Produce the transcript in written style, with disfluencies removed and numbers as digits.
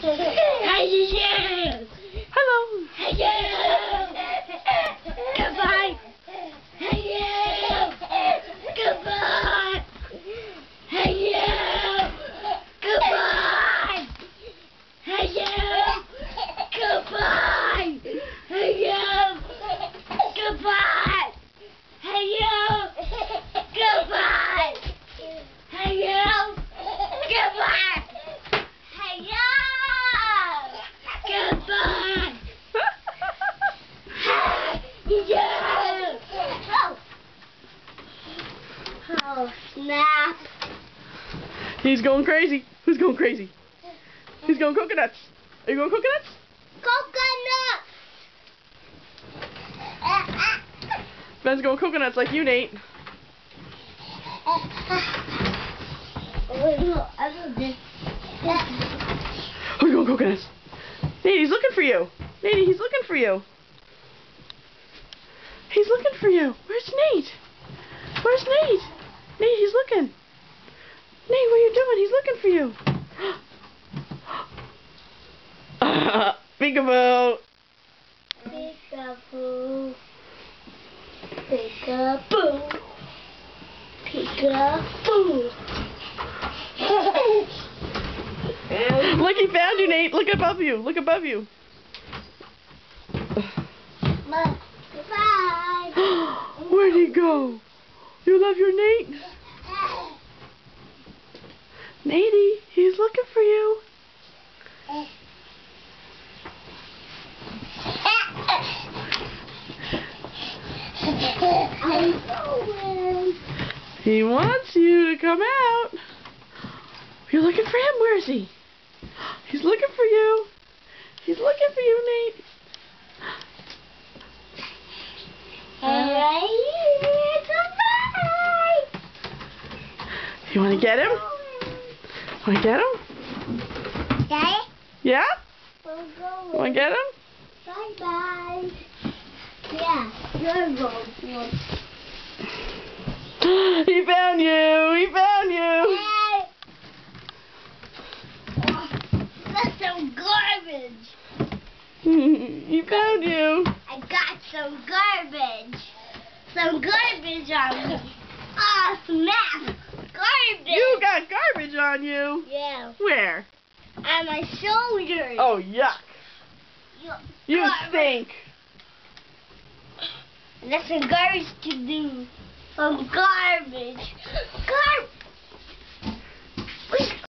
Hello. Goodbye. Goodbye. Goodbye. Goodbye. Goodbye. Hey you. Goodbye. Hey you. Goodbye. Hey you. Goodbye. Hey you. Oh snap. He's going crazy. Who's going crazy? Who's going coconuts? Are you going coconuts? Coconuts. Ben's going coconuts like you, Nate. Who's going coconuts? Nate, he's looking for you. Nate, he's looking for you. He's looking for you. Where's Nate? Where's Nate? Nate, he's looking. Nate, what are you doing? He's looking for you. Peekaboo. Peekaboo. Peekaboo. Peekaboo. Look, he found you, Nate. Look above you. Look above you. Goodbye. Where'd he go? You love your Nate? Natey, he's looking for you. He wants you to come out. You're looking for him. Where is he? He's looking for you. He's looking for you, Nate. You want to get him? Want to get him? Daddy? Yeah? We're going. Want to get him? Bye-bye. Yeah, you're going. He found you. He found you. Hey. That's some garbage. He found you. I got some garbage. Some garbage on me. Oh, snap. Garbage. You got garbage on you. Yeah. Where? On my shoulders. Oh, yuck. You Garbage. stink. And that's some garbage to do. Some garbage. Garbage.